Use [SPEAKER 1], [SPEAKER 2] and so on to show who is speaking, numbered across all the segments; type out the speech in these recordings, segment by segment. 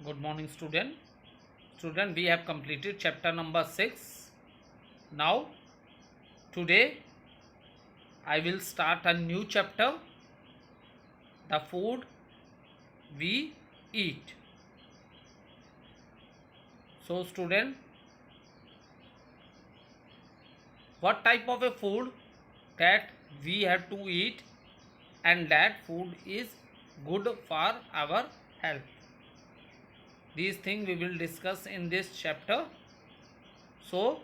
[SPEAKER 1] Good morning, student. Student, we have completed chapter number 6. Now, today I will start a new chapter, the food we eat. So, student, what type of a food that we have to eat and that food is good for our health? These things we will discuss in this chapter. So,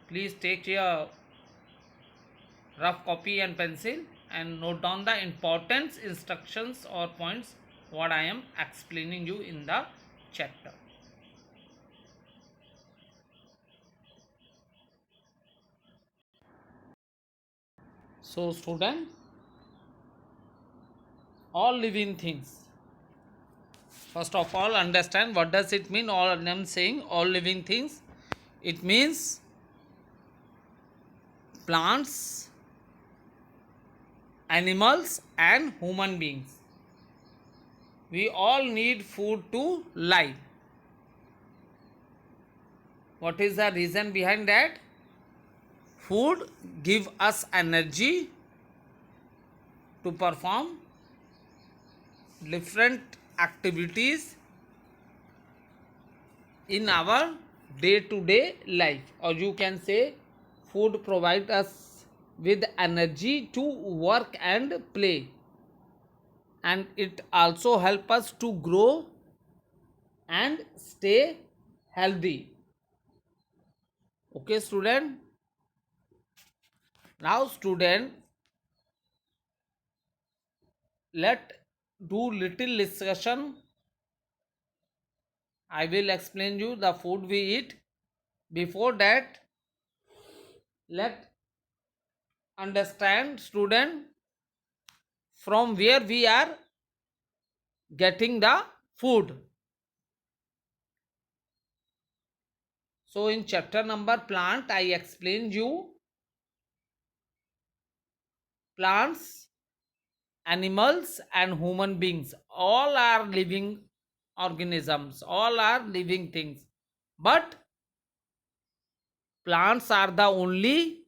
[SPEAKER 1] please take your rough copy and pencil and note down the important instructions or points what I am explaining you in the chapter. So student, all living things, first of all understand what does it mean. All I am saying all living things, it means plants, animals and human beings. We all need food to live. What is the reason behind that? Food give us energy to perform different activities in our day-to-day life, or you can say food provide us with energy to work and play, and it also help us to grow and stay healthy. Okay student, now student, let do little discussion. I will explain you the food we eat. Before that, let understand student from where we are getting the food. So in chapter number plant, I explained you plants, animals and human beings, all are living organisms, all are living things, but plants are the only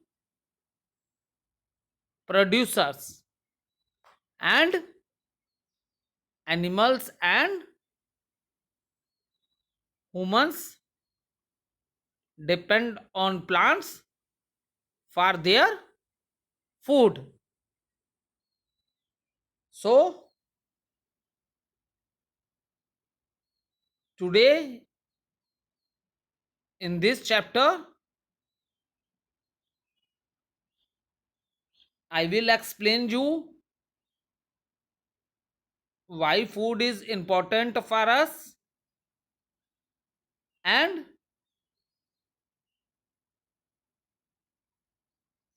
[SPEAKER 1] producers, and animals and humans depend on plants for their food. So today in this chapter I will explain you why food is important for us, and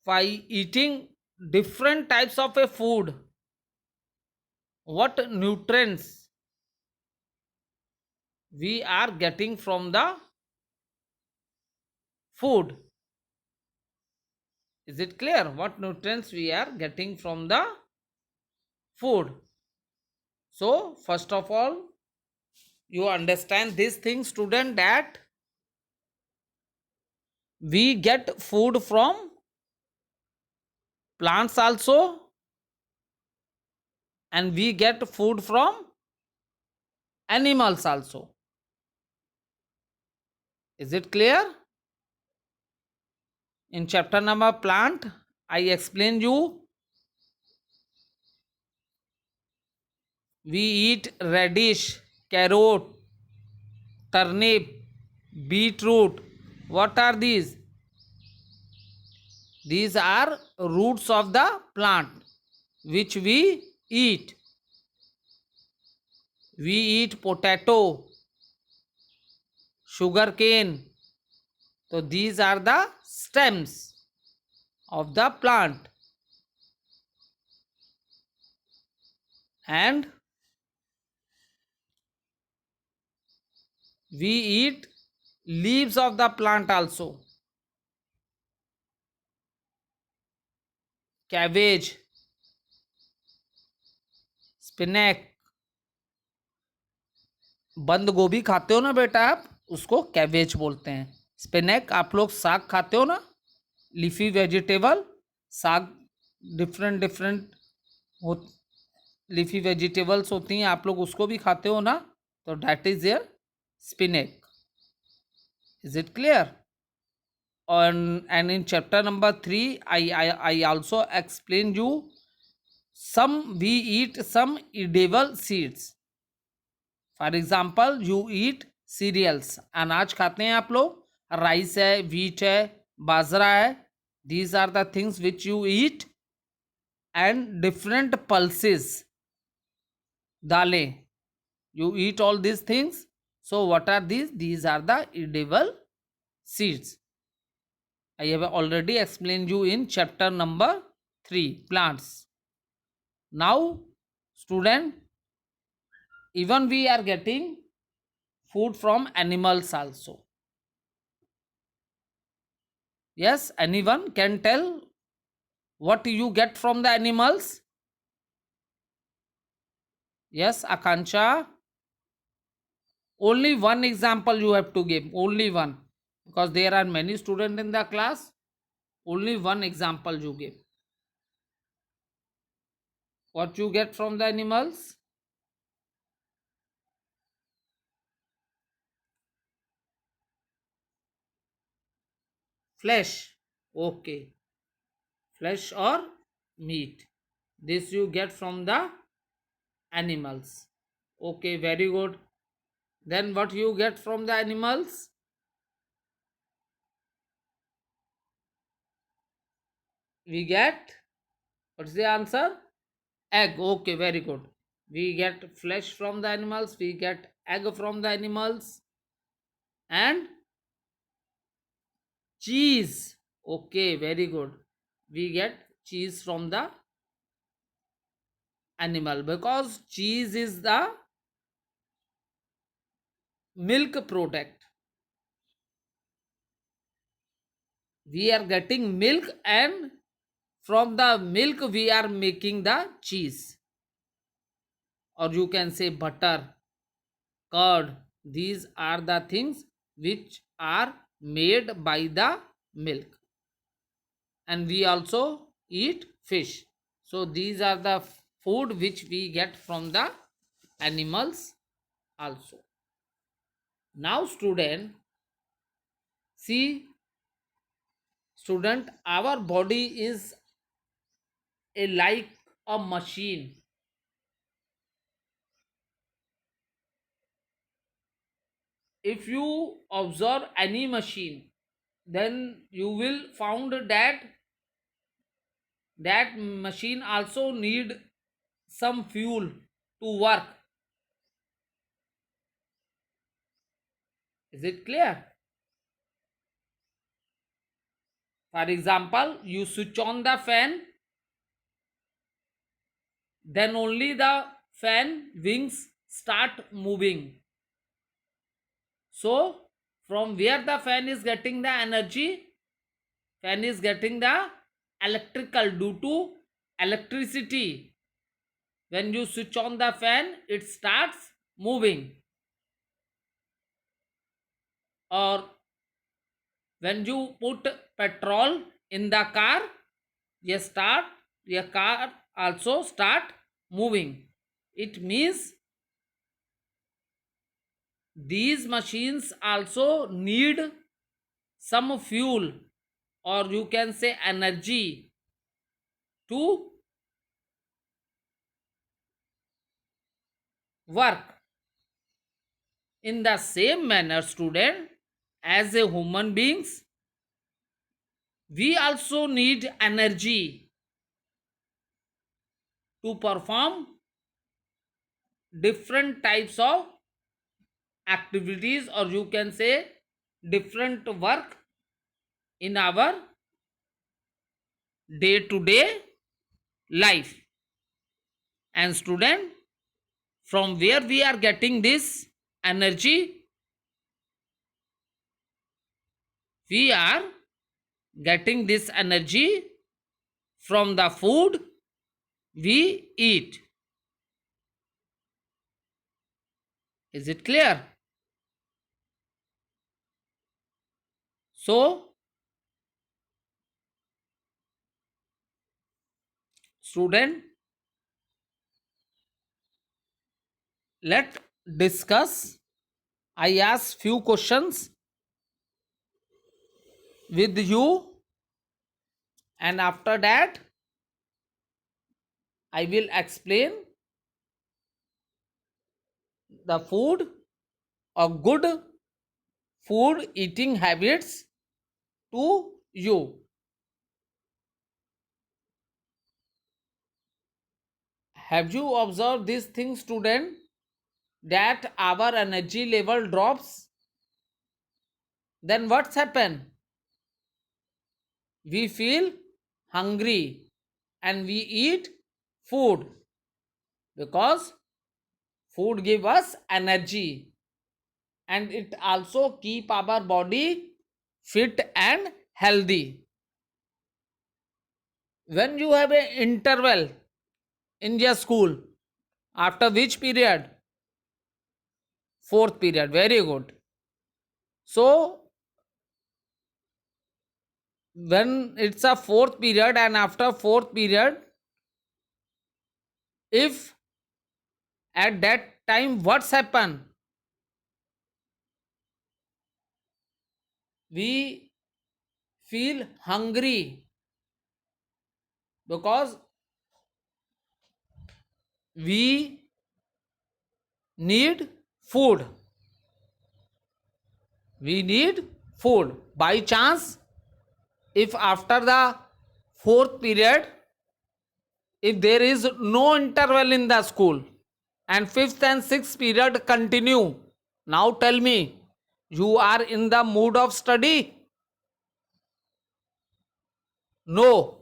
[SPEAKER 1] by eating different types of a food, what nutrients we are getting from the food. Is it clear what nutrients we are getting from the food? So first of all, you understand this thing student, that we get food from plants also, and we get food from animals also. Is it clear? In chapter number plant, I explained you we eat radish, carrot, turnip, beetroot. What are these? These are roots of the plant which we eat. We eat potato, sugar cane. So these are the stems of the plant. And we eat leaves of the plant also. Cabbage, spinach, बंद गोभी खाते हो ना बेटा आप, उसको cabbage बोलते हैं। स्पिनैक, आप लोग साग खाते हो ना, लीफी वेजिटेबल, साग डिफरेंट डिफरेंट हो लीफी वेजिटेबल्स होती हैं, आप लोग उसको भी खाते हो ना, तो that is their spinach. Is it clear? And in chapter number 3, I also explain you some we eat some edible seeds. For example, you eat cereals. अनाज खाते हैं आप लोग, राइस है, व्हीट है, बाजरा है. These are the things which you eat. And different pulses, दालें, you eat all these things. So what are these? These are the edible seeds. I have already explained you in chapter number 3, plants. Now, student, even we are getting food from animals also. Yes, anyone can tell what you get from the animals? Yes, Akansha. Only one example you have to give. Only one. Because there are many students in the class. Only one example you give. What you get from the animals? Flesh. Okay. Flesh or meat. This you get from the animals. Okay, very good. Then what you get from the animals? We get, what's the answer? Egg. Okay, very good. We get flesh from the animals, we get egg from the animals, and cheese. Okay, very good. We get cheese from the animal because cheese is the milk product. We are getting milk, and from the milk we are making the cheese, or you can say butter, curd. These are the things which are made by the milk. And we also eat fish. So these are the food which we get from the animals also. Now student, see student, our body is like a machine. If you observe any machine, then you will found that that machine also need some fuel to work. Is it clear? For example, you switch on the fan, then only the fan wings start moving. So from where the fan is getting the energy? Fan is getting the electrical due to electricity. When you switch on the fan, it starts moving. Or when you put petrol in the car, your car also start moving. It means these machines also need some fuel, or you can say energy, to work. In the same manner, student, as a human beings, we also need energy to perform different types of activities, or you can say different work in our day to day life. And student, from where we are getting this energy? We are getting this energy from the food we eat. Is it clear? So, student, let discuss. I ask few questions with you, and after that I will explain the food or good food eating habits to you. Have you observed this thing, student, that our energy level drops? Then what's happened? We feel hungry and we eat food because food give us energy, and it also keep our body fit and healthy. When you have an interval in your school, after which period? Fourth period. Very good. So when it's a fourth period, and after fourth period, if at that time what's happen, we feel hungry because we need food. We need food. By chance, if after the fourth period, if there is no interval in the school and fifth and sixth period continue, now tell me, you are in the mood of study? No.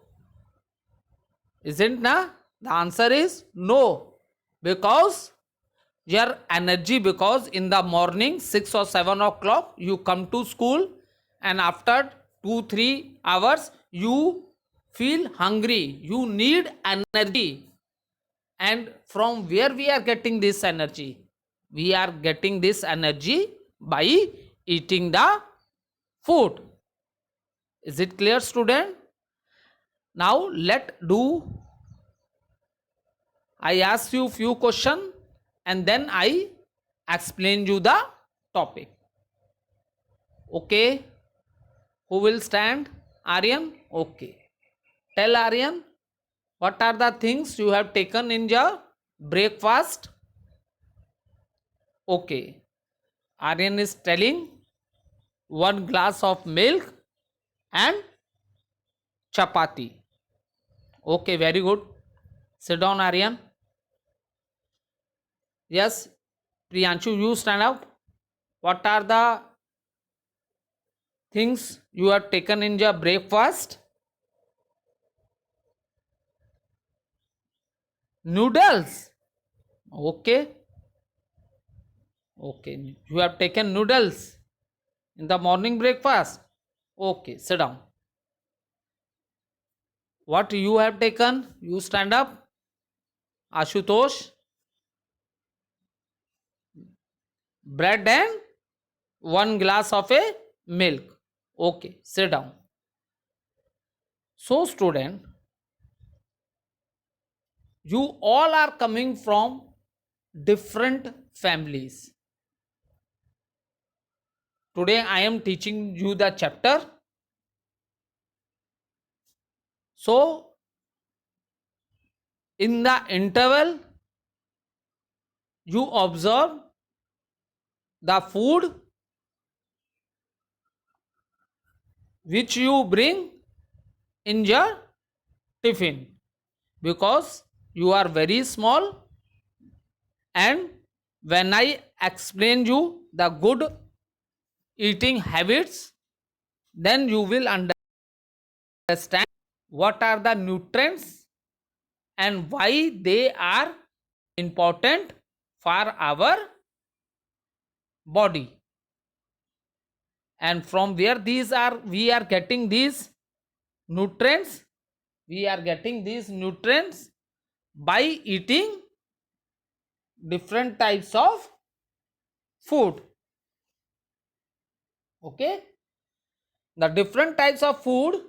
[SPEAKER 1] Isn't na? The answer is no. Because your energy, because in the morning 6 or 7 o'clock you come to school, and after 2-3 hours you feel hungry, you need energy. And from where we are getting this energy? We are getting this energy by eating the food. Is it clear, student? Now let do, I ask you few questions and then I explain you the topic. Okay, who will stand? Aryan? Okay. Tell Aryan, what are the things you have taken in your breakfast? Okay. Aryan is telling 1 glass of milk and chapati. Okay, very good. Sit down, Aryan. Yes, Priyanshu, you stand up. What are the things you have taken in your breakfast? Noodles. Okay. Okay. You have taken noodles in the morning breakfast. Okay. Sit down. What you have taken? You stand up. Ashutosh. Bread and 1 glass of a milk. Okay. Sit down. So, student, you all are coming from different families. Today I am teaching you the chapter. So in the interval you observe the food which you bring in your tiffin, because you are very small, and when I explain you the good eating habits, then you will understand what are the nutrients and why they are important for our body, and from where these are we are getting these nutrients. We are getting these nutrients by eating different types of food. Okay, the different types of food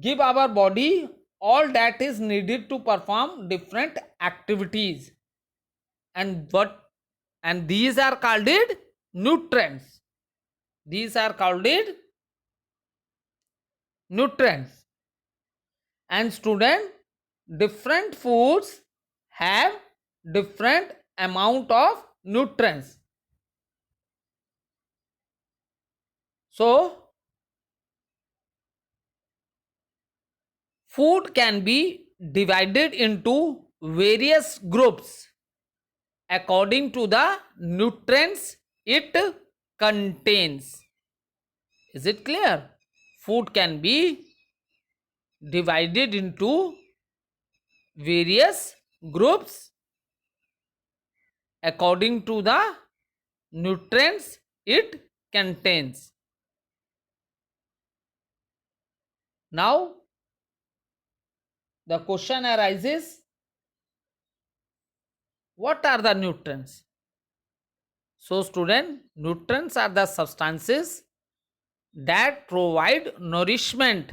[SPEAKER 1] give our body all that is needed to perform different activities, and these are called it nutrients. These are called it nutrients. And student, different foods have different amount of nutrients. So food can be divided into various groups according to the nutrients it contains. Is it clear? Food can be divided into various groups according to the nutrients it contains. Now, the question arises, what are the nutrients? So, student, nutrients are the substances that provide nourishment,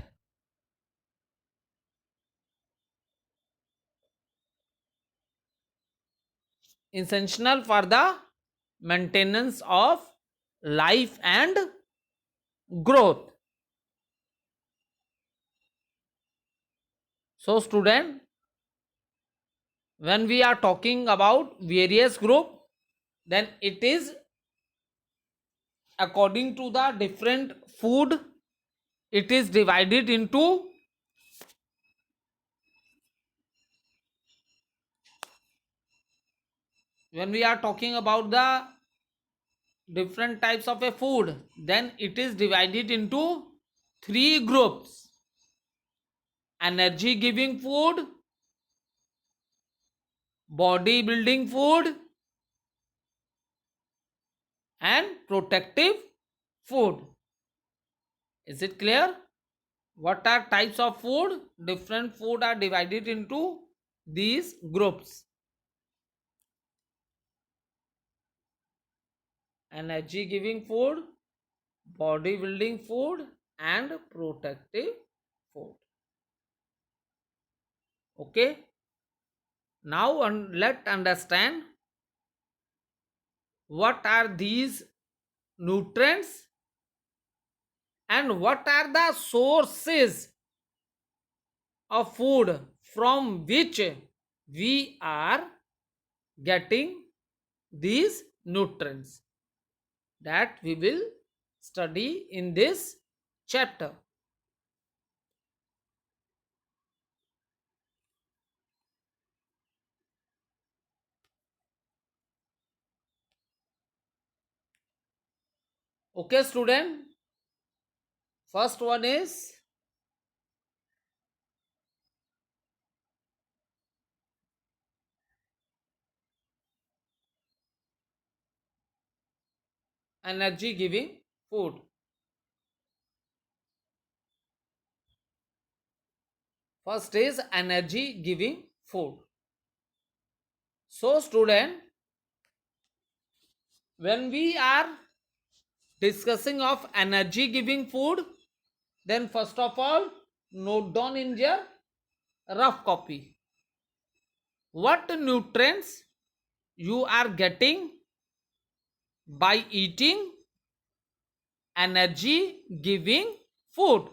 [SPEAKER 1] essential for the maintenance of life and growth. So, student, when we are talking about various group, then it is according to the different food, it is divided into when we are talking about the different types of a food, then it is divided into three groups: energy giving food, body building food, and protective food. Is it clear? What are types of food? Different food are divided into these groups: energy giving food, body building food, and protective food. Okay, now let's understand what are these nutrients and what are the sources of food from which we are getting these nutrients, that we will study in this chapter. Okay, student, first one is energy giving food. First is energy giving food. So, student, when we are discussing of energy giving food, then first of all, note down in your rough copy what nutrients you are getting by eating energy giving food.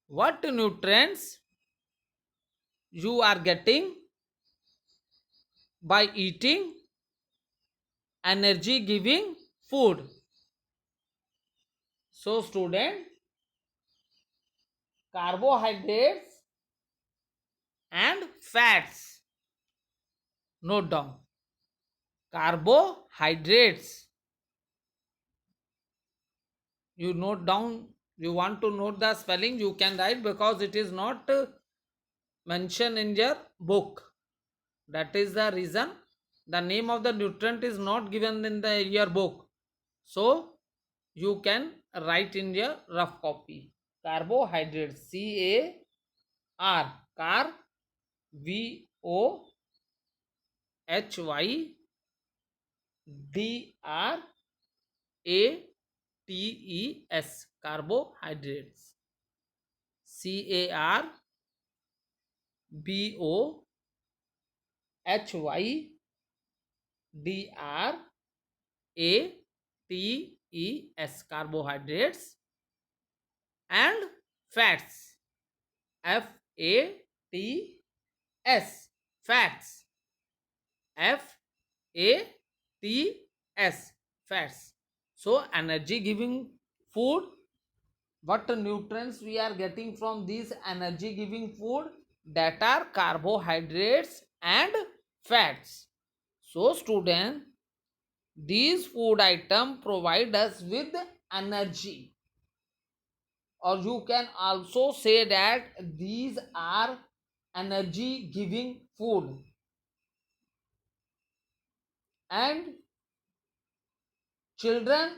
[SPEAKER 1] What nutrients you are getting by eating energy giving food. So, student, carbohydrates and fats. Note down. Carbohydrates. You note down. You want to note the spelling, you can write, because it is not mentioned in your book. That is the reason the name of the nutrient is not given in your book. So you can write in your rough copy. Carbohydrates, C-A-R, car, V-O-H-Y, DRATES, carbohydrates. CARBOHYDRATES, carbohydrates. And fats, FATS, fats, FATS, fats. So energy giving food, what nutrients we are getting from these energy giving food? That are carbohydrates and fats. So student, these food item provide us with energy, or you can also say that these are energy giving food. And children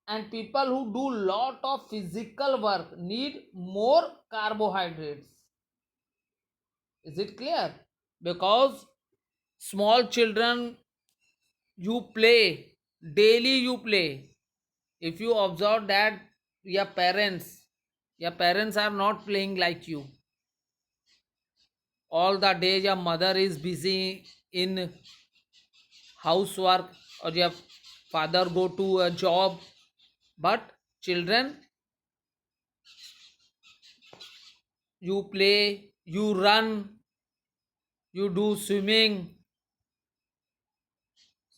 [SPEAKER 1] and people who do lot of physical work need more carbohydrates. Is it clear? Because small children, you play, daily you play. If you observe that your parents are not playing like you. All the day your mother is busy in housework, or your father go to a job, but children, you play, you run, you do swimming,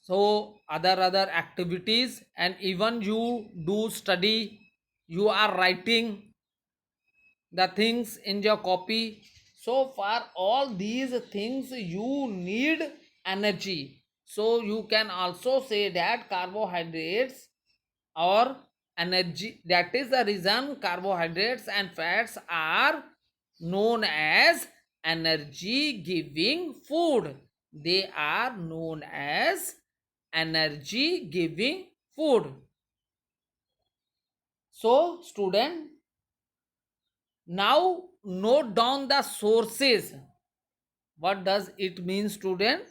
[SPEAKER 1] so other activities, and even you do study, you are writing the things in your copy. So for all these things you need energy. So you can also say that carbohydrates or energy, that is the reason carbohydrates and fats are known as energy giving food. They are known as energy giving food. So student, now note down the sources. What does it mean, student?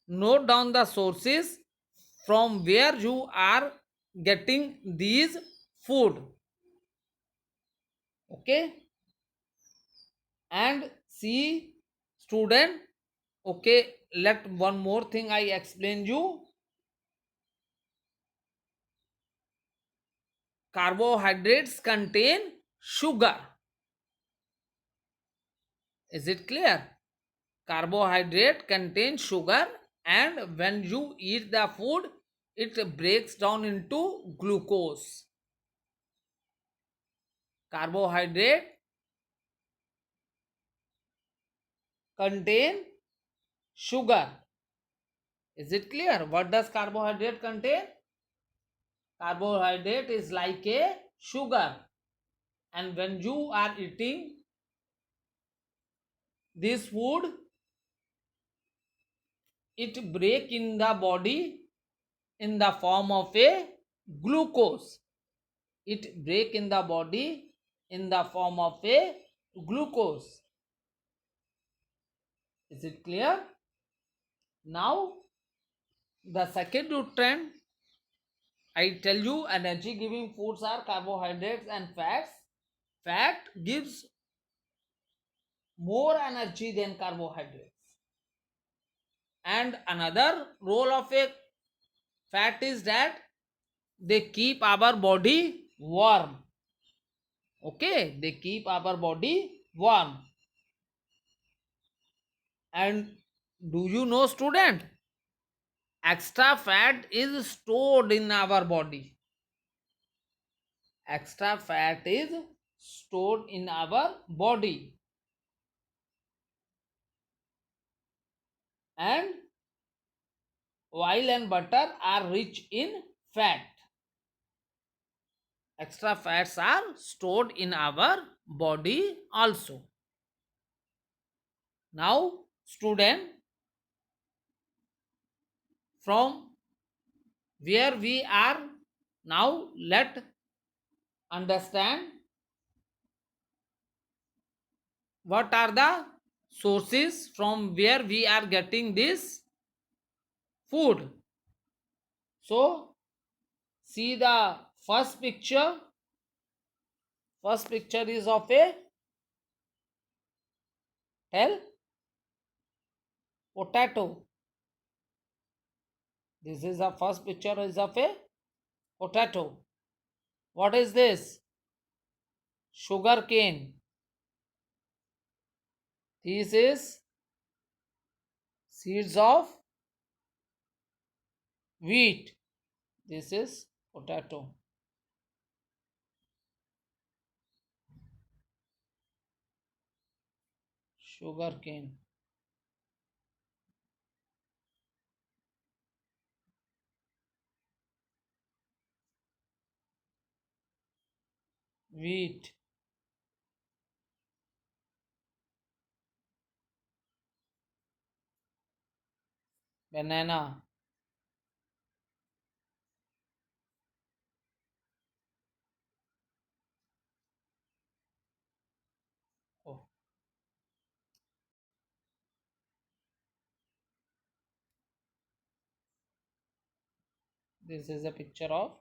[SPEAKER 1] Note down the sources from where you are getting these food. Okay? And see, student, okay, let one more thing I explain you. Carbohydrates contain sugar. Is it clear? Carbohydrate contains sugar, and when you eat the food, it breaks down into glucose. Carbohydrate contain sugar. Is it clear? What does carbohydrate contain? Carbohydrate is like a sugar, and when you are eating this food, it break in the body in the form of a glucose. It break in the body in the form of a glucose. Is it clear? Now the second nutrient, I tell you, energy giving foods are carbohydrates and fats. Fat gives more energy than carbohydrates. And another role of a fat is that they keep our body warm. Okay, they keep our body warm. And do you know, student, extra fat is stored in our body. Extra fat is stored in our body. And oil and butter are rich in fat. Extra fats are stored in our body also. Now, student, from where we are, now let understand what are the sources from where we are getting this food. So see the first picture. First picture is of a tell potato. This is the first picture is of a potato. What is this? Sugar cane. This is seeds of wheat. This is potato. Sugar cane. Wheat. Banana. Oh, this is a picture of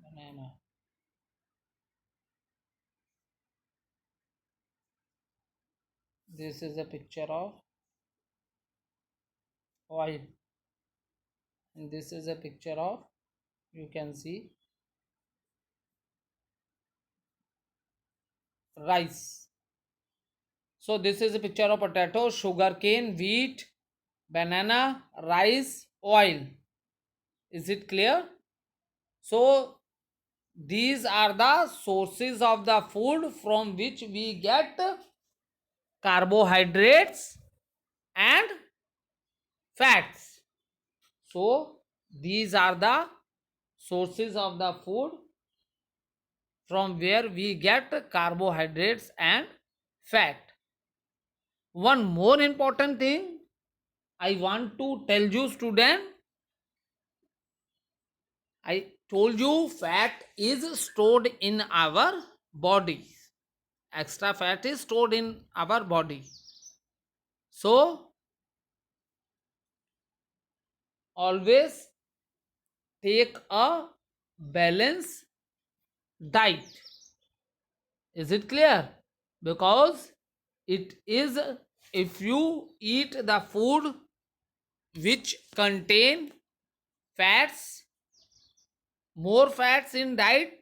[SPEAKER 1] banana. This is a picture of oil. And this is a picture of, you can see, rice. So this is a picture of potato, sugar cane, wheat, banana, rice, oil. Is it clear? So these are the sources of the food from which we get carbohydrates and fats. So these are the sources of the food from where we get carbohydrates and fat. One more important thing I want to tell you, student. I told you fat is stored in our body. Extra fat is stored in our body. So always take a balanced diet. Is it clear? Because it is, if you eat the food which contain fats, more fats in diet,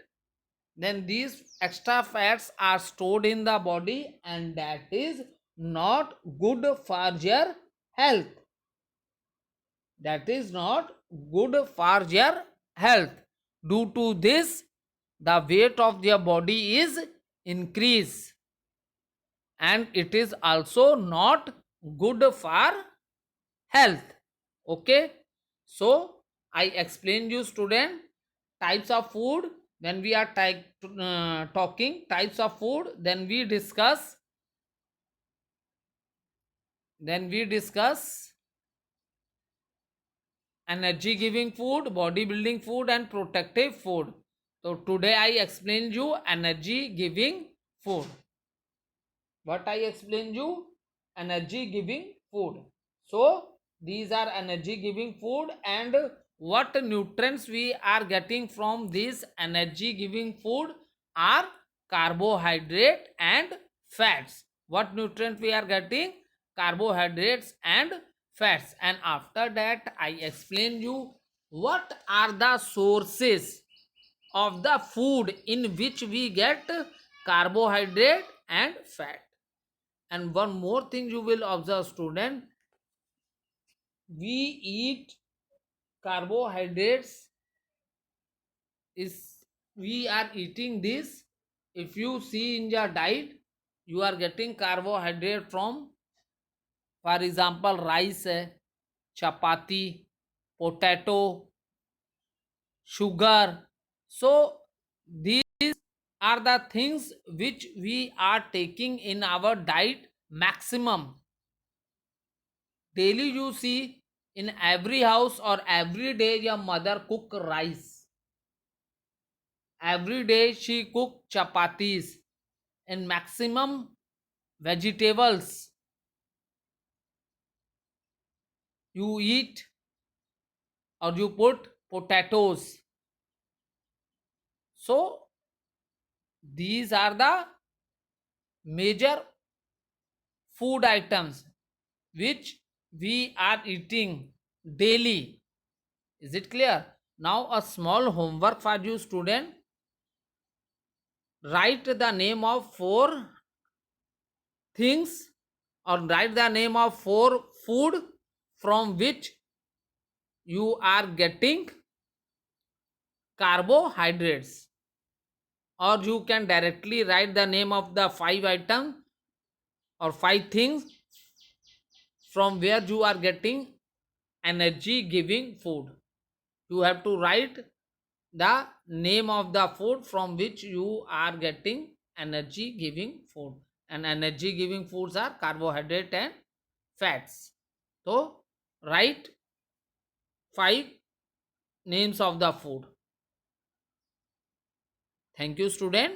[SPEAKER 1] then these extra fats are stored in the body, and that is not good for your health. That is not good for your health. Due to this, the weight of your body is increase, and it is also not good for health. Okay, so I explained you, student, types of food. When we are talking types of food, then we discuss energy giving food, body building food, and protective food. So today I explained you energy giving food. What I explained you? Energy giving food. So these are energy giving food, and what nutrients we are getting from this energy giving food are carbohydrate and fats. What nutrient we are getting? Carbohydrates and fats. And after that I explain you what are the sources of the food in which we get carbohydrate and fat. And one more thing you will observe, student, we eat carbohydrates is, we are eating this. If you see in your diet, you are getting carbohydrate from, for example, rice hai, chapati, potato, sugar. So these are the things which we are taking in our diet maximum. Daily you see in every house or every day your mother cook rice. Every day she cook chapatis and maximum vegetables. you eat or you put potatoes. So these are the major food items which we are eating daily. Is it clear? Now a small homework for you student. Write the name of four things or write the name of four food from which you are getting carbohydrates, or you can directly write the name of the five items or five things from where you are getting energy giving food. You have to write the name of the food from which you are getting energy giving food, and energy giving foods are carbohydrate and fats. So write five names of the food. Thank you student.